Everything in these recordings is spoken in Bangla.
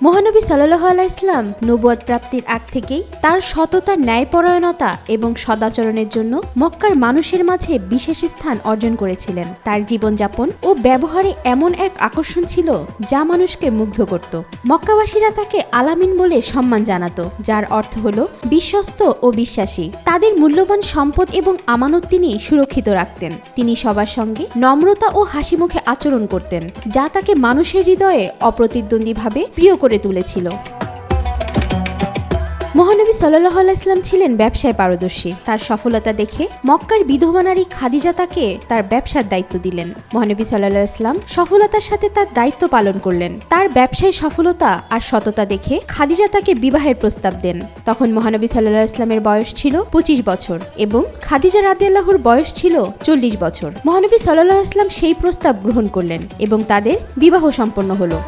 মহানবী সাল্লাল্লাহু আলাইহি ইসলাম নবুয়ত প্রাপ্তির আগ থেকেই তার সততা, ন্যায়পরায়ণতা এবং সদাচরণের জন্য মক্কার মানুষের মাঝে বিশেষ স্থান অর্জন করেছিলেন। তার জীবনযাপন ও ব্যবহারে এমন এক আকর্ষণ ছিল যা মানুষকে মুগ্ধ করত। মক্কাবাসীরা তাকে আলামিন বলে সম্মান জানাত, যার অর্থ হল বিশ্বস্ত ও বিশ্বাসী। তাদের মূল্যবান সম্পদ এবং আমানত তিনি সুরক্ষিত রাখতেন। তিনি সবার সঙ্গে নম্রতা ও হাসিমুখে আচরণ করতেন, যা তাকে মানুষের হৃদয়ে অপ্রতিদ্বন্দ্বীভাবে প্রিয় করে তুলেছিল। মহানবী সাল্লাল্লাহু আলাইহি ইসলাম ছিলেন ব্যবসায় পারদর্শী। তার সফলতা দেখে মক্কার বিধবা নারী খাদিজা তাকে তার ব্যবসার দায়িত্ব দিলেন। মহানবী সাল্লাল্লাহু আলাইহি ইসলাম সফলতার সাথে তার দায়িত্ব পালন করলেন। তার ব্যবসায় সফলতা আর সততা দেখে খাদিজা তাকে বিবাহের প্রস্তাব দেন। তখন মহানবী সাল্লাল্লাহু আলাইহি ইসলামের বয়স ছিল ২৫ বছর এবং খাদিজা রাদিয়াল্লাহুর বয়স ছিল ৪০ বছর। মহানবী সাল্লাল্লাহু আলাইহি ইসলাম সেই প্রস্তাব গ্রহণ করলেন এবং তাদের বিবাহ সম্পন্ন হলো।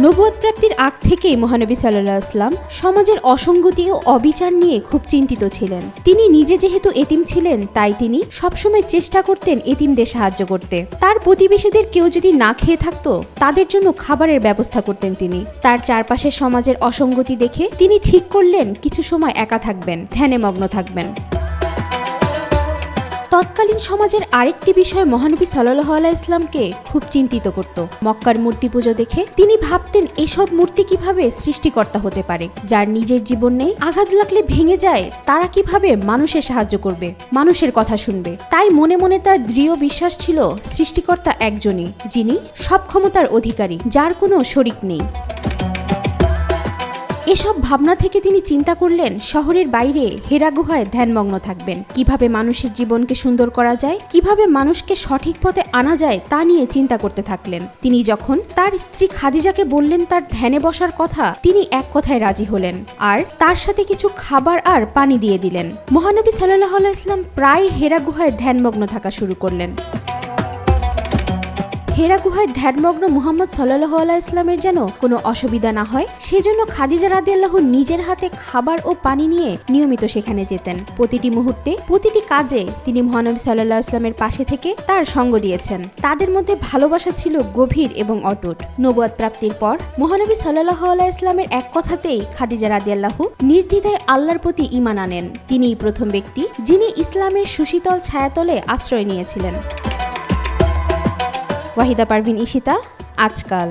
নবুয়ত প্রাপ্তির আগ থেকেই মহানবী সাল্লাল্লাহু আলাইহি ইসলাম সমাজের অসঙ্গতি ও অবিচার নিয়ে খুব চিন্তিত ছিলেন। তিনি নিজে যেহেতু এতিম ছিলেন, তাই তিনি সবসময় চেষ্টা করতেন এতিমদের সাহায্য করতে। তার প্রতিবেশীদের কেউ যদি না খেয়ে থাকতো, তাদের জন্য খাবারের ব্যবস্থা করতেন তিনি। তার চারপাশের সমাজের অসঙ্গতি দেখে তিনি ঠিক করলেন কিছু সময় একা থাকবেন, ধ্যানে মগ্ন থাকবেন। তৎকালীন সমাজের আরেকটি বিষয় মহানবী সাল্লাল্লাহু আলাইহি ইসলামকে খুব চিন্তিত করত। মক্কার মূর্তি পুজো দেখে তিনি ভাবতেন এসব মূর্তি কিভাবে সৃষ্টিকর্তা হতে পারে, যার নিজের জীবন নেই, আঘাত লাগলে ভেঙে যায়, তারা কিভাবে মানুষের সাহায্য করবে, মানুষের কথা শুনবে। তাই মনে মনে তার দৃঢ় বিশ্বাস ছিল সৃষ্টিকর্তা একজনই, যিনি সব ক্ষমতার অধিকারী, যার কোনো শরিক নেই। এসব ভাবনা থেকে তিনি চিন্তা করলেন শহরের বাইরে হেরা গুহায় ধ্যানমগ্ন থাকবেন। কিভাবে মানুষের জীবনকে সুন্দর করা যায়, কিভাবে মানুষকে সঠিক পথে আনা যায়, তা নিয়ে চিন্তা করতে থাকলেন। তিনি যখন তার স্ত্রী খাদিজাকে বললেন তার ধ্যানে বসার কথা, তিনি এক কথায় রাজি হলেন আর তার সাথে কিছু খাবার আর পানি দিয়ে দিলেন। মহানবী সাল্লাল্লাহু আলাইহি ইসলাম প্রায় হেরা গুহায় ধ্যানমগ্ন থাকা শুরু করলেন। হেরা গুহায় ধ্যানমগ্ন মুহাম্মদ সাল্লাল্লাহু আলাইহি ইসলামের যেন কোনো অসুবিধা না হয়, সেজন্য খাদিজা রাদিয়াল্লাহু নিজের হাতে খাবার ও পানি নিয়ে নিয়মিত সেখানে যেতেন। প্রতিটি মুহূর্তে, প্রতিটি কাজে তিনি মহানবী সাল্লাল্লাহু আলাইহি ইসলামের পাশে থেকে তার সঙ্গ দিয়েছেন। তাদের মধ্যে ভালোবাসা ছিল গভীর এবং অটুট। নবুয়ত প্রাপ্তির পর মহানবী সাল্লাল্লাহু আলাইহি ইসলামের এক কথাতেই খাদিজা রাদিয়াল্লাহু নির্দ্বিধায় আল্লাহর প্রতি ঈমান আনেন। তিনিই প্রথম ব্যক্তি যিনি ইসলামের সুশীতল ছায়াতলে আশ্রয় নিয়েছিলেন। ওয়াহিদা পারভিন ঈশিতা, আজকাল।